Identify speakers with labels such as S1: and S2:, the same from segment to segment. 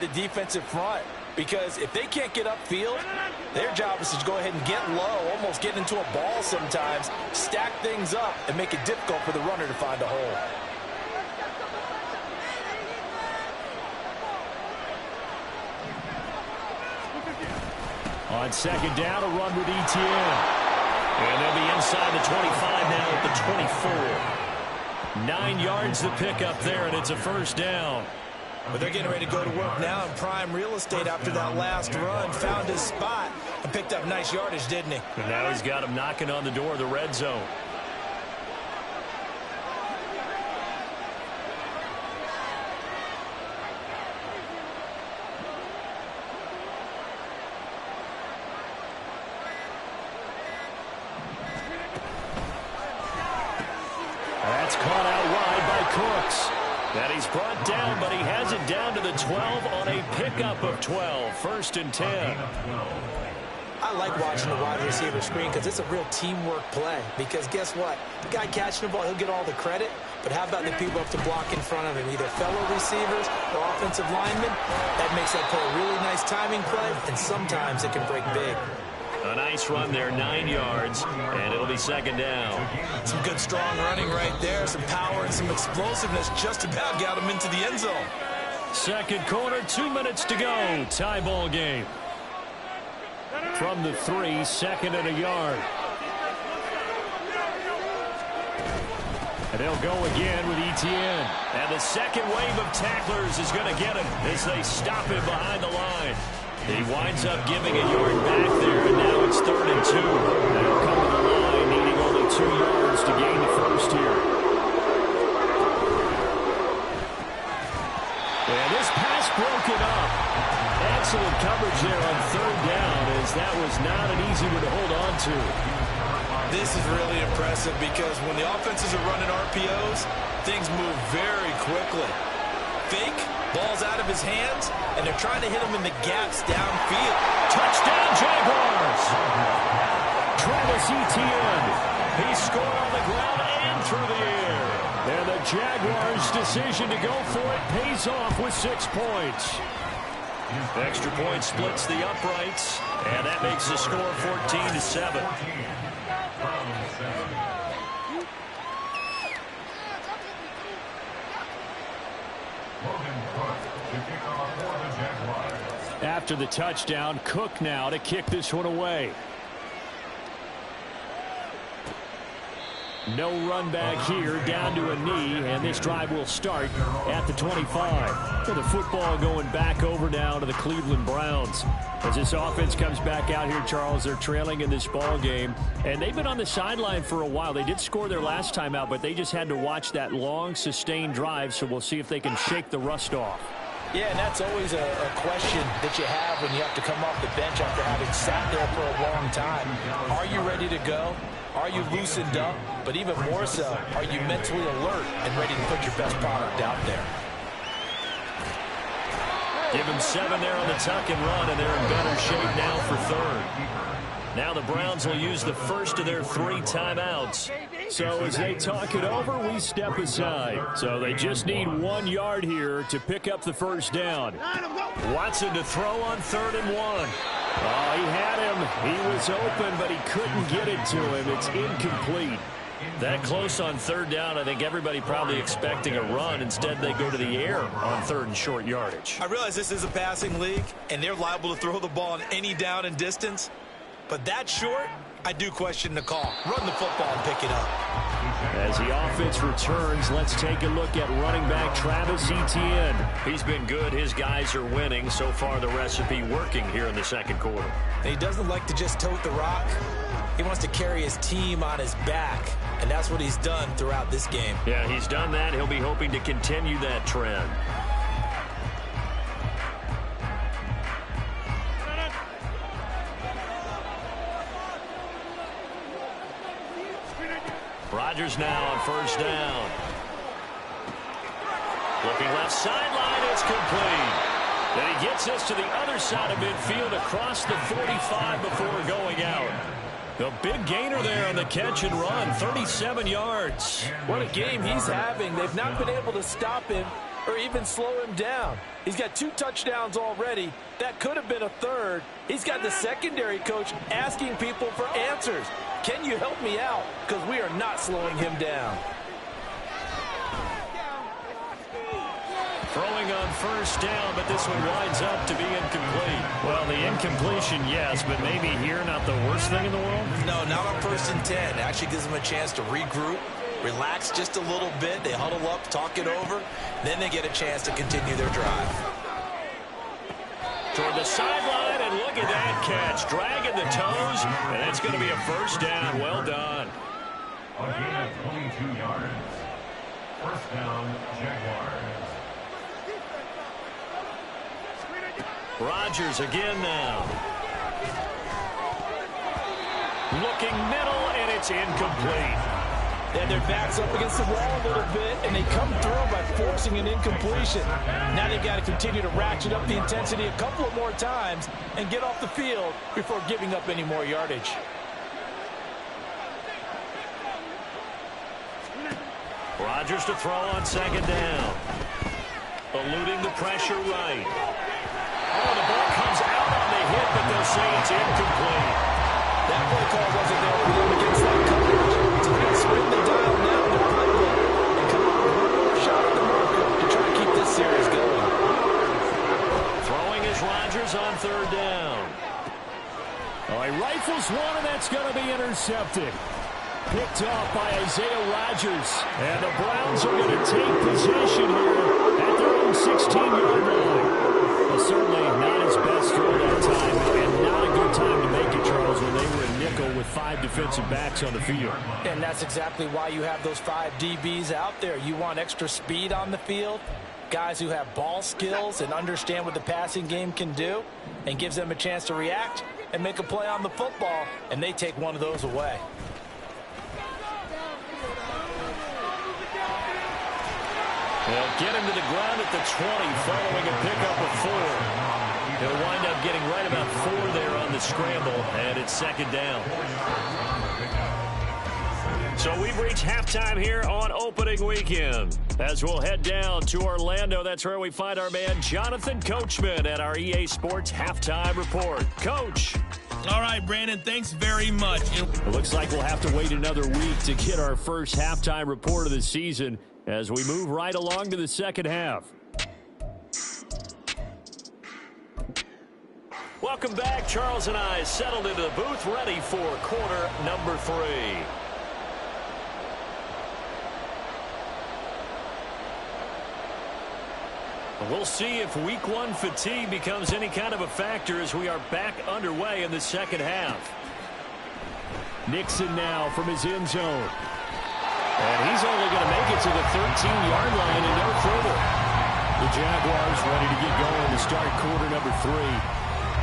S1: The defensive front, because if they can't get upfield, their job is to go ahead and get low, almost get into a ball sometimes, stack things up, and make it difficult for the runner to find a hole.
S2: On second down, a run with ETN. And they'll be inside the 25 now at the 24. 9 yards to pick up there, and it's a first down.
S1: But they're getting ready to go to work now in prime real estate after that last run. Found his spot and picked up nice yardage, didn't he?
S2: And now he's got him knocking on the door of the red zone. That's caught out wide by Cooks. That he's brought down, but he has it down to the 12 on a pickup of 12. First and 10.
S1: I like watching the wide receiver screen because it's a real teamwork play. Because guess what? The guy catching the ball, he'll get all the credit. But how about the people up to block in front of him, either fellow receivers or offensive linemen? That makes that play a really nice timing play, and sometimes it can break big.
S2: A nice run there, 9 yards, and it'll be second down.
S1: Some good strong running right there, some power and some explosiveness just about got him into the end zone.
S2: Second quarter, 2 minutes to go. Tie ball game. From the 3, second and a yard. And they'll go again with ETN. And the second wave of tacklers is going to get him as they stop him behind the line. He winds up giving a yard back there, and now it's 3rd and 2. They'll come to the line, needing only 2 yards to gain the first here. And this pass broken up. Excellent coverage there on 3rd down, as that was not an easy one to hold on to.
S1: This is really impressive because when the offenses are running RPOs, things move very quickly. Fake, ball's out of his hands, and they're trying to hit him in the gaps downfield.
S2: Touchdown, Jaguars! Travis Etienne. He scored on the ground and through the air. And the Jaguars' decision to go for it pays off with 6 points. Extra point splits the uprights, and that makes the score 14-7. After the touchdown, Cook now to kick this one away. No run back here, down to a knee, and this drive will start at the 25. So the football going back over now to the Cleveland Browns. As this offense comes back out here, Charles, they're trailing in this ball game, and they've been on the sideline for a while. They did score their last time out, but they just had to watch that long, sustained drive, so we'll see if they can shake the rust off.
S1: Yeah, and that's always a question that you have when you have to come off the bench after having sat there for a long time. Are you ready to go? Are you loosened up? But even more so, are you mentally alert and ready to put your best product out there?
S2: Give him 7 there on the tuck and run, and they're in better shape now for 3rd. Now the Browns will use the first of their 3 timeouts. So as they talk it over, we step aside. So they just need 1 yard here to pick up the first down. Watson to throw on 3rd and 1. Oh, he had him. He was open, but he couldn't get it to him. It's incomplete. That close on 3rd down, I think everybody probably expecting a run. Instead, they go to the air on 3rd and short yardage.
S1: I realize this is a passing league, and they're liable to throw the ball on any down and distance. But that short, I do question the call. Run the football and pick it up.
S2: As the offense returns, let's take a look at running back Travis Etienne. He's been good. His guys are winning. So far, the recipe working here in the second quarter.
S1: He doesn't like to just tote the rock. He wants to carry his team on his back, and that's what he's done throughout this game.
S2: Yeah, he's done that. He'll be hoping to continue that trend. Rodgers now on 1st down. Looking left sideline, it's complete. Then he gets us to the other side of midfield across the 45 before going out. The big gainer there on the catch and run, 37 yards.
S1: What a game he's having. They've not been able to stop him,
S3: or even slow him down. He's got 2 touchdowns already. That could have been a third. He's got the secondary coach asking people for answers. Can you help me out? Because we are not slowing him down.
S2: Throwing on first down, but this one winds up to be incomplete. Well, the incompletion, yes, but maybe here not the worst thing in the world?
S1: No, not on 1st and 10. Actually gives them a chance to regroup, relax just a little bit. They huddle up, talk it over. Then they get a chance to continue their drive.
S2: Toward the sideline, and look at that catch. Dragging the toes, and that's going to be a first down. Well done.
S4: A gain of 22 yards. First down, Jaguars.
S2: Rodgers again now. Looking middle, and it's incomplete.
S3: Then their backs up against the wall a little bit, and they come through by forcing an incompletion. Now they've got to continue to ratchet up the intensity a couple of more times and get off the field before giving up any more yardage.
S2: Rodgers to throw on second down. Eluding the pressure right. Oh, the ball comes out on the hit, but they'll say it's incomplete.
S3: That play call wasn't there for them against that coverage. So they're going to spin the dial now in the playbook and come up with one more shot at the marker to try to keep this series going.
S2: Throwing is Rodgers on third down.
S5: Oh, he rifles one, and that's going to be intercepted. Picked off by Isaiah Rodgers. And the Browns are going to take possession here at their own 16-yard line. Well, certainly not his best throw that time, and not a good time to make it, Charles, when they were in nickel with 5 defensive backs on the field.
S3: And that's exactly why you have those 5 DBs out there. You want extra speed on the field, guys who have ball skills and understand what the passing game can do, and gives them a chance to react and make a play on the football, and they take one of those away.
S2: They'll get him to the ground at the 20 following a pickup of 4. He'll wind up getting right about 4 there on the scramble, and it's second down. So we've reached halftime here on opening weekend. As we'll head down to Orlando, that's where we find our man Jonathan Coachman at our EA Sports Halftime Report. Coach.
S6: All right, Brandon, thanks very much.
S5: It looks like we'll have to wait another week to get our first halftime report of the season as we move right along to the second half.
S2: Welcome back. Charles and I settled into the booth, ready for quarter number 3. We'll see if week 1 fatigue becomes any kind of a factor as we are back underway in the second half.
S5: Nixon now from his end zone. And he's only going to make it to the 13-yard line and no further. The Jaguars ready to get going to start quarter number 3.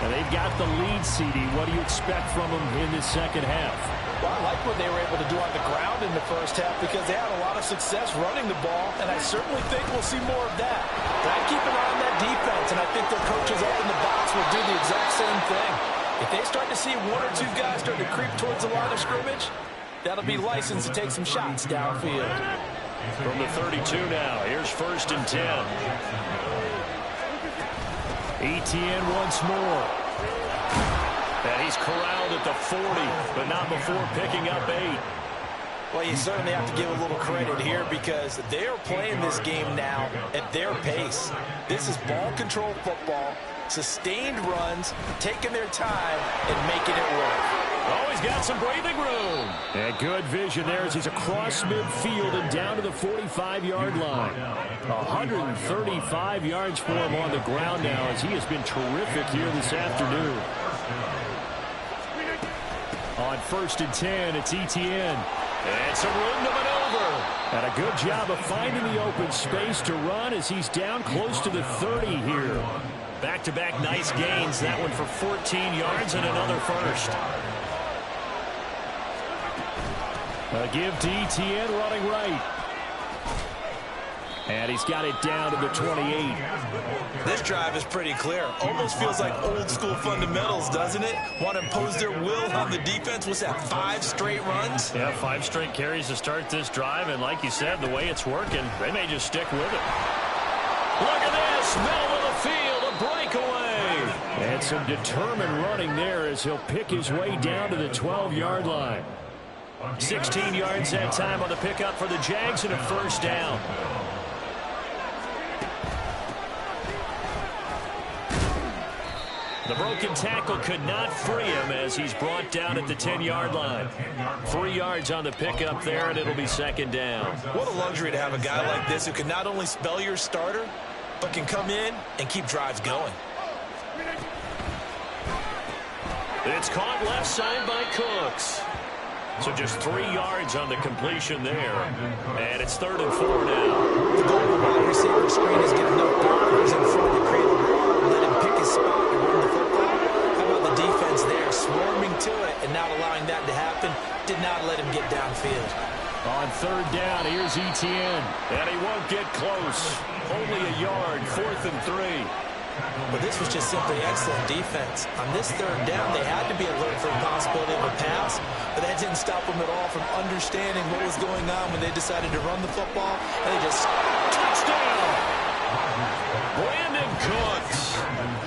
S5: And they've got the lead, CD. What do you expect from them in this second half?
S3: Well, I like what they were able to do on the ground in the first half because they had a lot of success running the ball, and I certainly think we'll see more of that. But I keep an eye on that defense, and I think their coaches up in the box will do the exact same thing. If they start to see 1 or 2 guys start to creep towards the line of scrimmage, that'll be licensed to take some shots downfield.
S2: From the 32 now, here's 1st and 10.
S5: ETN once more.
S2: And he's corralled at the 40, but not before picking up 8.
S3: Well, you certainly have to give a little credit here because they're playing this game now at their pace. This is ball control football, sustained runs, taking their time and making it work.
S2: Oh, he's got some breathing room.
S5: And good vision there as he's across midfield and down to the 45-yard line. 135 yards for him on the ground now as he has been terrific here this afternoon. On 1st and 10, it's ETN.
S2: And some room to maneuver.
S5: And a good job of finding the open space to run as he's down close to the 30 here.
S2: Back-to-back nice gains. That one for 14 yards and another first.
S5: A give to ETN running right. And he's got it down to the 28.
S1: This drive is pretty clear. Almost feels like old school fundamentals, doesn't it? Want to impose their will on the defense. What's that, 5 straight runs?
S2: Yeah, 5 straight carries to start this drive. And like you said, the way it's working, they may just stick with it. Across middle of the field, a breakaway.
S5: And some determined running there as he'll pick his way down to the 12-yard line.
S2: 16 yards that time on the pickup for the Jags and a first down. The broken tackle could not free him as he's brought down at the 10-yard line. 3 yards on the pickup there, and it'll be second down.
S3: What a luxury to have a guy like this who can not only spell your starter, but can come in and keep drives going.
S2: It's caught left side by Cooks. So just 3 yards on the completion there. And it's 3rd and 4 now.
S1: The goal of the wide receiver screen is get enough blockers in front to create a wall and let him pick his spot and run the football. How about the defense there, swarming to it and not allowing that to happen? Did not let him get downfield.
S5: On 3rd down, here's Etienne.
S2: And he won't get close. Only a yard, 4th and 3.
S1: But this was just simply excellent defense. On this 3rd down, they had to be alert for the possibility of a pass, but that didn't stop them at all from understanding what was going on when they decided to run the football, and they just...
S2: Touchdown! Brandon Cooks,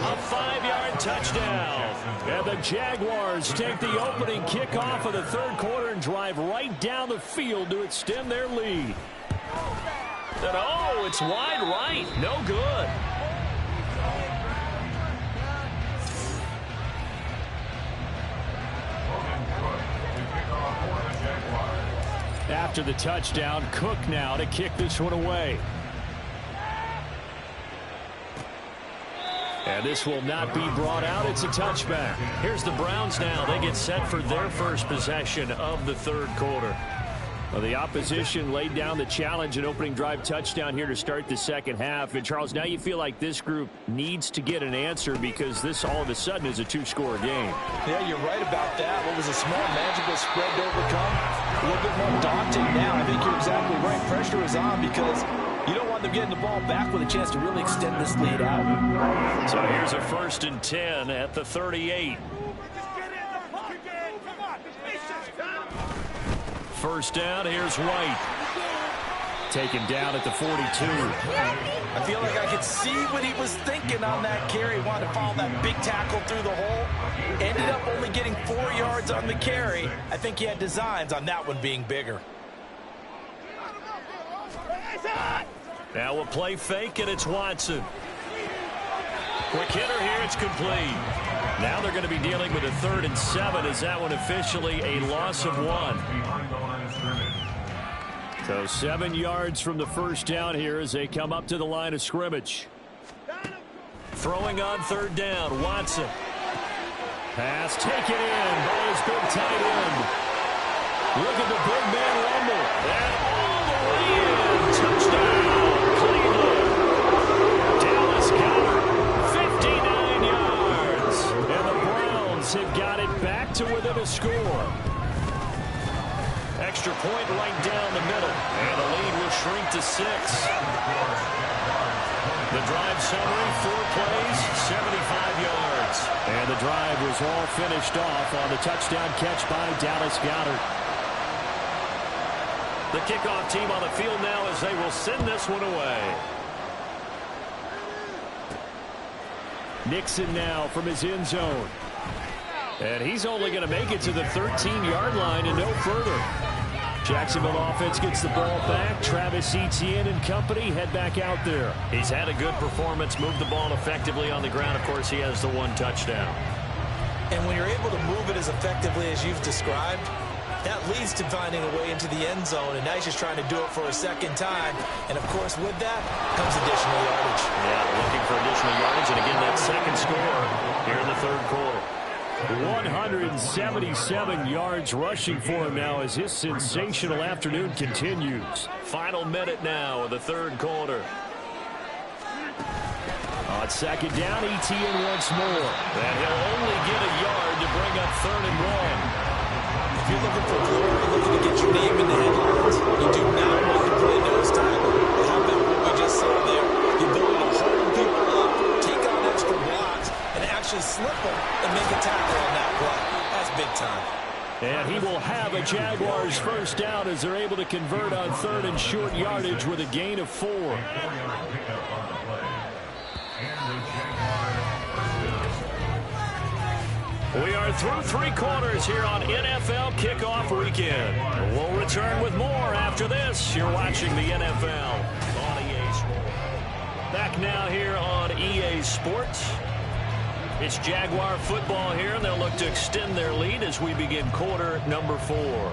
S2: a 5-yard touchdown.
S5: And the Jaguars take the opening kickoff of the 3rd quarter and drive right down the field to extend their lead.
S2: And oh, it's wide right. No good.
S5: After the touchdown, Cook now to kick this one away. And this will not be brought out. It's a touchback.
S2: Here's the Browns now. They get set for their first possession of the 3rd quarter.
S5: Well, the opposition laid down the challenge, an opening drive touchdown here to start the 2nd half. And, Charles, now you feel like this group needs to get an answer because this all of a sudden is a 2-score game.
S3: Yeah, you're right about that. What was a small, manageable spread to overcome? A little bit more daunting now. I think you're exactly right. Pressure is on because you don't want them getting the ball back with a chance to really extend this lead out.
S2: So here's a 1st and 10 at the 38. 1st down, here's White.
S5: Taken down at the 42.
S3: I feel like I could see what he was thinking on that carry. He wanted to follow that big tackle through the hole. Ended up only getting 4 yards on the carry. I think he had designs on that one being bigger.
S2: Now we'll play fake, and it's Watson. Quick hitter here, it's complete. Now they're going to be dealing with a 3rd and 7. Is that one officially a loss of 1?
S5: So 7 yards from the 1st down here as they come up to the line of scrimmage.
S2: Throwing on 3rd down, Watson.
S5: Pass taken in by his big tight end. Look at the big man rumble.
S2: And all the way in. Touchdown, Cleveland. Dallas Goedert, 59 yards.
S5: And the Browns have got it back to within a score.
S2: Extra point right down the middle. And the lead will shrink to 6. The drive summary, 4 plays, 75 yards.
S5: And the drive was all finished off on the touchdown catch by Dallas Goedert.
S2: The kickoff team on the field now as they will send this one away.
S5: Nixon now from his end zone. And he's only going to make it to the 13-yard line and no further. Jacksonville offense gets the ball back. Travis Etienne and company head back out there.
S2: He's had a good performance, moved the ball effectively on the ground. Of course, he has the 1 touchdown.
S1: And when you're able to move it as effectively as you've described, that leads to finding a way into the end zone, and now he's just trying to do it for a 2nd time. And, of course, with that comes additional yardage.
S2: Yeah, looking for additional yardage, and again, that 2nd score here in the 3rd quarter.
S5: 177 yards rushing for him now as his sensational afternoon continues.
S2: Final minute now of the 3rd quarter.
S5: On 2nd down, Etienne once more.
S2: And he'll only get a yard to bring up 3rd and 1.
S1: If you're looking for glory, looking to get your name in the headlines, you do not want to play nose tackle. How about what we just saw there? The ability to hold people up, take on extra blocks, and actually slip them and make a tackle on that play. That's big time.
S5: And he will have a Jaguars 1st down as they're able to convert on 3rd and short yardage with a gain of 4.
S2: We are through 3 quarters here on NFL Kickoff Weekend. We'll return with more after this. You're watching the NFL on EA Sports. Back now here on EA Sports. It's Jaguar football here, and they'll look to extend their lead as we begin quarter number 4.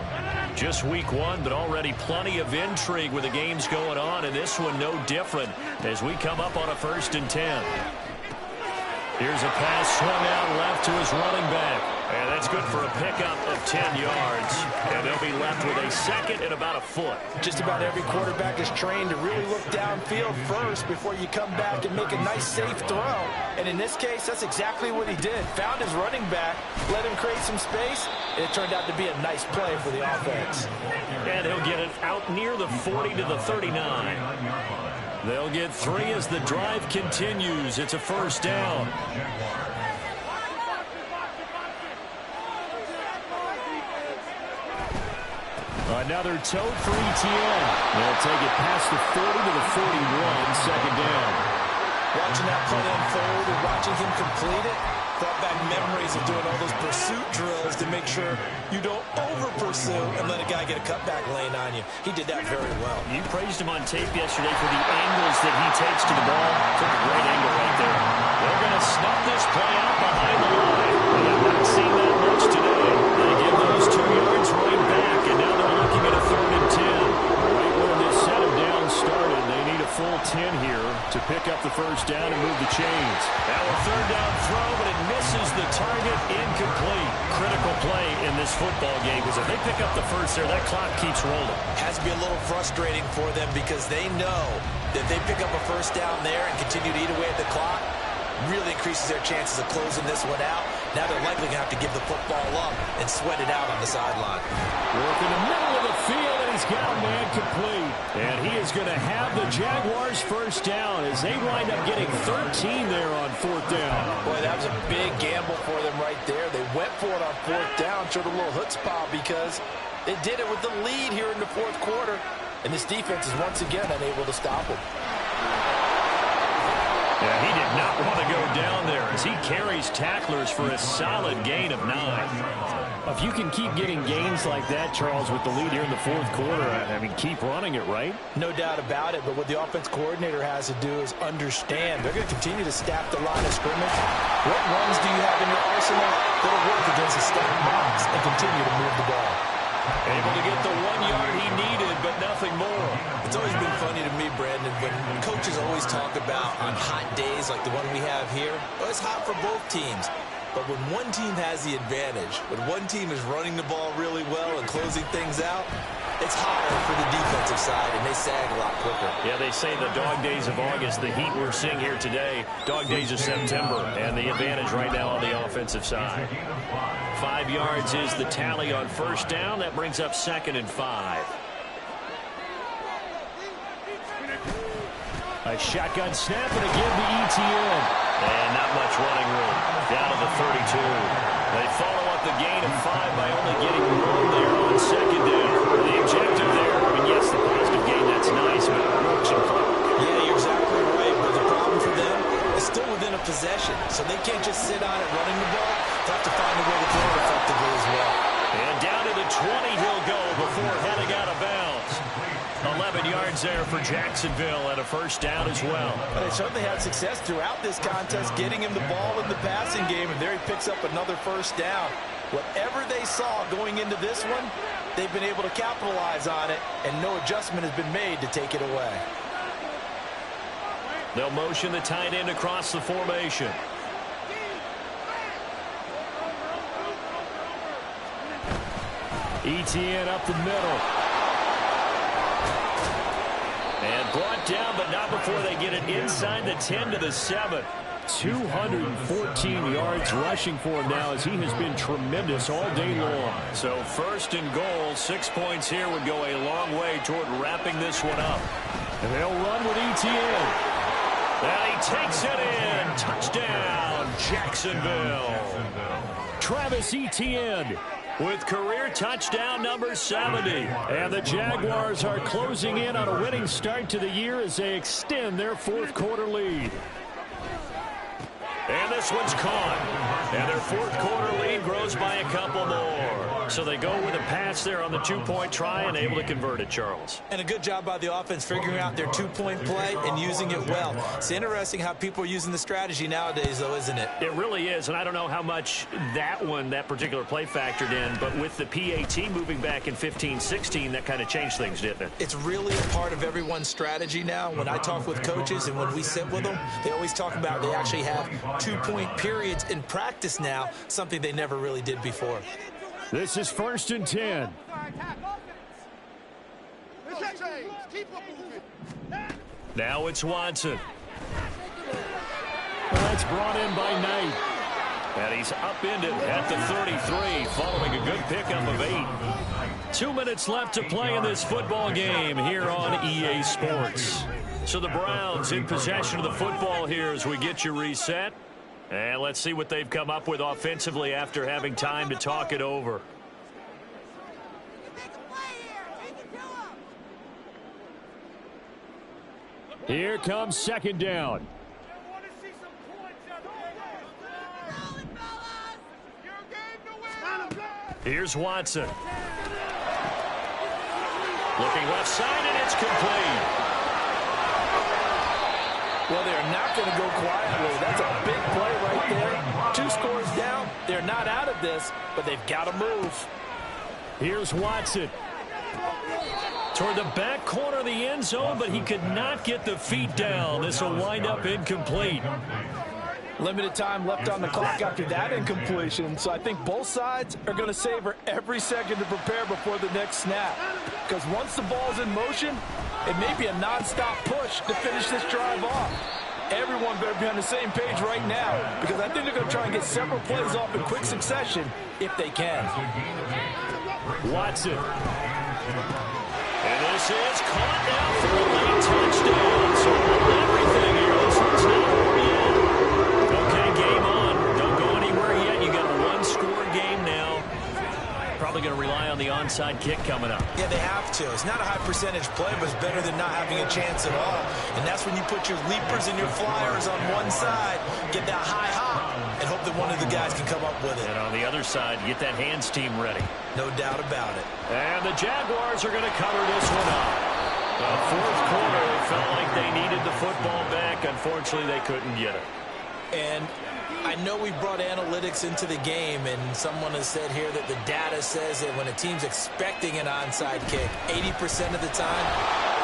S2: Just week 1, but already plenty of intrigue with the games going on, and this one no different as we come up on a 1st and 10. Here's a pass swung out left to his running back. And that's good for a pickup of 10 yards. And they'll be left with a 2nd and about a foot.
S3: Just about every quarterback is trained to really look downfield first before you come back and make a nice, safe throw. And in this case, that's exactly what he did. Found his running back, let him create some space, and it turned out to be a nice play for the offense.
S2: And he'll get it out near the 40 to the 39. They'll get 3 as the drive continues. It's a 1st down.
S5: Another tote for ETN. They'll take it past the 40 to the 41, 2nd down.
S3: Watching that play unfold and watching him complete it brought back memories of doing all those pursuit drills to make sure you don't over-pursue and let a guy get a cutback lane on you. He did that very well.
S2: You praised him on tape yesterday for the angles that he takes to the ball. Took a great angle right there. They're going to snuff this play out behind the line. We have not seen that much today. They give those 2 yards right back, and now they're looking at a 3rd and 10.
S5: Right where this set him down started, they need a full 10 here to pick up the 1st down and move the chains.
S2: Now a 3rd down throw, but it misses the target, incomplete. Critical play in this football game, because if they pick up the 1st there, that clock keeps rolling.
S3: Has to be a little frustrating for them because they know that if they pick up a 1st down there and continue to eat away at the clock, really increases their chances of closing this one out. Now they're likely going to have to give the football up and sweat it out on the sideline.
S5: Work in the middle of the field, and he's got a man complete. And he is going to have the Jaguars' 1st down as they wind up getting 13 there on 4th down.
S3: Boy, that was a big gamble for them right there. They went for it on 4th down, showed a little chutzpah because they did it with the lead here in the 4th quarter. And this defense is once again unable to stop them.
S2: Yeah, he did not want to go down there as he carries tacklers for a solid gain of 9.
S5: If you can keep getting gains like that, Charles, with the lead here in the 4th quarter, I mean, keep running it, right?
S3: No doubt about it, but what the offense coordinator has to do is understand they're going to continue to stack the line of scrimmage. What runs do you have in your arsenal that'll work against a stacked box and continue to move the ball?
S2: Able to get the 1 yard he needed, but nothing more.
S1: It's always been funny to me, Brandon, when coaches always talk about on hot days like the one we have here, well, it's hot for both teams. But when one team has the advantage, when one team is running the ball really well and closing things out, it's hotter for the defensive side, and they sag a lot quicker.
S2: Yeah, they say the dog days of August, the heat we're seeing here today, dog days of September, and the advantage right now on the offensive side. 5 yards is the tally on 1st down. That brings up 2nd and 5.
S5: A shotgun snap and again to ETN.
S2: And not much running room. Down to the 32. They follow up the gain of 5 by only getting 1 there on 2nd down. The objective there, I mean, yes, the positive gain, that's nice, but watching clock.
S1: Yeah, you're exactly right, but the problem for them is still within a possession, so they can't just sit on it running the ball. They have to find a way to throw it effectively as well.
S2: And down to the 20 he'll go before heading out of bounds. 11 yards there for Jacksonville and a 1st down as well.
S3: But they certainly had success throughout this contest getting him the ball in the passing game, and there he picks up another 1st down. Whatever they saw going into this one, they've been able to capitalize on it, and no adjustment has been made to take it away.
S2: They'll motion the tight end across the formation.
S5: ETN up the middle.
S2: And brought down, but not before they get it inside the 10 to the 7.
S5: 214 yards rushing for him now as he has been tremendous all day long.
S2: So 1st and goal, 6 points here would go a long way toward wrapping this one up.
S5: And they'll run with ETN.
S2: And he takes it in. Touchdown, Jacksonville.
S5: Travis Etienne
S2: with career touchdown number 70.
S5: And the Jaguars are closing in on a winning start to the year as they extend their 4th quarter lead.
S2: this one's caught. And their fourth quarter lead grows by a couple more. So they go with a pass there on the two-point try and able to convert it, Charles.
S1: And a good job by the offense figuring out their two-point play and using it well. It's interesting how people are using the strategy nowadays, though, isn't it?
S2: It really is, and I don't know how much that particular play factored in, but with the PAT moving back in 15-16, that kind of changed things, didn't it?
S1: It's really a part of everyone's strategy now. When I talk with coaches and when we sit with them, they always talk about they actually have two-point periods in practice now, something they never really did before.
S5: This is 1st and 10.
S2: Now it's Watson.
S5: Well, that's brought in by Knight.
S2: And he's upended at the 33, following a good pickup of 8. 2 minutes left to play in this football game here on EA Sports. So the Browns in possession of the football here as we get you reset. And let's see what they've come up with offensively after having time to talk it over.
S5: Here comes 2nd down.
S2: Here's Watson. Looking left side, and it's complete.
S3: Well, they're not going to go quietly. That's a big play right there. 2 scores down. They're not out of this, but they've got to move.
S5: Here's Watson.
S2: Toward the back corner of the end zone, but he could not get the feet down. This will wind up incomplete.
S3: Limited time left on the clock after that incompletion, so I think both sides are going to savor every second to prepare before the next snap. Because once the ball's in motion, it may be a nonstop push to finish this drive off. Everyone better be on the same page right now, because I think they're going to try and get several plays off in quick succession if they can.
S5: Watson.
S2: And this is caught now for a late touchdown. So everything here. This one's not over yet. Okay, game on. Don't go anywhere yet. You got a one-score game now. Probably going to rely on the onside kick coming up.
S1: Yeah, they have to. It's not a high percentage play, but it's better than not having a chance at all. And that's when you put your leapers and your flyers on one side, get that high hop, and hope that one of the guys can come up with it.
S2: And on the other side, get that hands team ready.
S1: No doubt about it.
S2: And the Jaguars are going to cover this one up. The fourth quarter, they felt like they needed the football back. Unfortunately, they couldn't get it.
S1: And I know we brought analytics into the game, and someone has said here that the data says that when a team's expecting an onside kick, 80% of the time,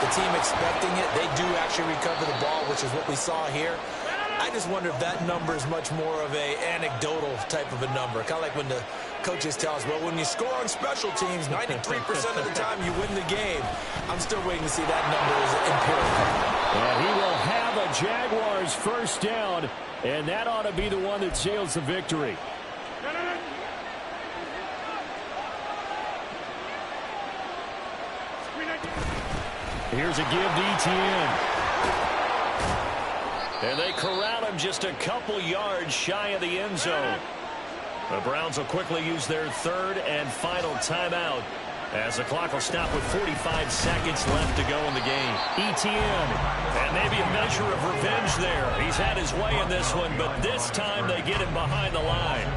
S1: the team expecting it, they do actually recover the ball, which is what we saw here. I just wonder if that number is much more of a anecdotal type of a number. Kind of like when the coaches tell us, well, when you score on special teams, 93% of the time you win the game. I'm still waiting to see that number as empirical.
S5: And he will have a Jaguars first down, and that ought to be the one that seals the victory. Here's a give to Etienne.
S2: And they corral him just a couple yards shy of the end zone. The Browns will quickly use their third and final timeout as the clock will stop with 45 seconds left to go in the game. Etienne, and maybe a measure of revenge there. He's had his way in this one, but this time they get him behind the line.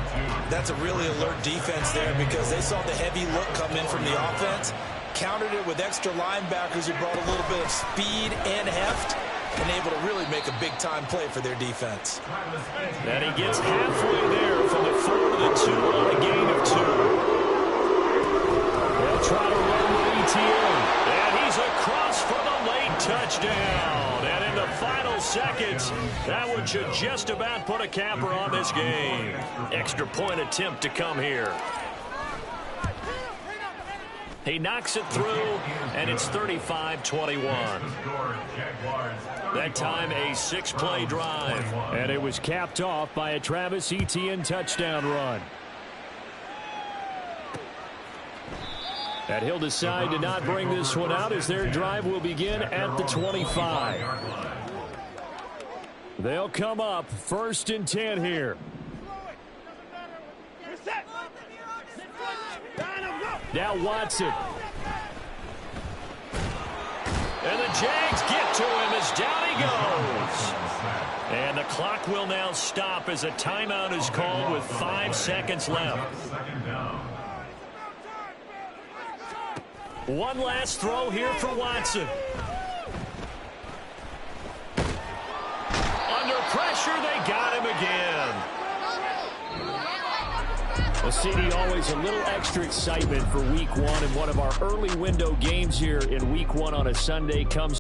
S1: That's a really alert defense there because they saw the heavy look come in from the offense, countered it with extra linebackers who brought a little bit of speed and heft, and able to really make a big-time play for their defense.
S2: And he gets halfway there from the 4 to the 2 on a gain of 2.
S5: They'll try to run with Etienne.
S2: And he's across for the late touchdown. And in the final seconds, that one should just about put a capper on this game. Extra point attempt to come here. He knocks it through, and it's 35-21. That time, a 6-play drive.
S5: And it was capped off by a Travis Etienne touchdown run. And he'll decide to not bring this one out as their drive will begin at the 25. They'll come up 1st and 10 here. Now Watson.
S2: And the Jags get to him as down he goes. And And the clock will now stop as a timeout is called with 5 seconds left. One last throw here for Watson. Under pressure, they got him again.
S5: Well, CD, always a little extra excitement for Week 1, and one of our early window games here in Week 1 on a Sunday comes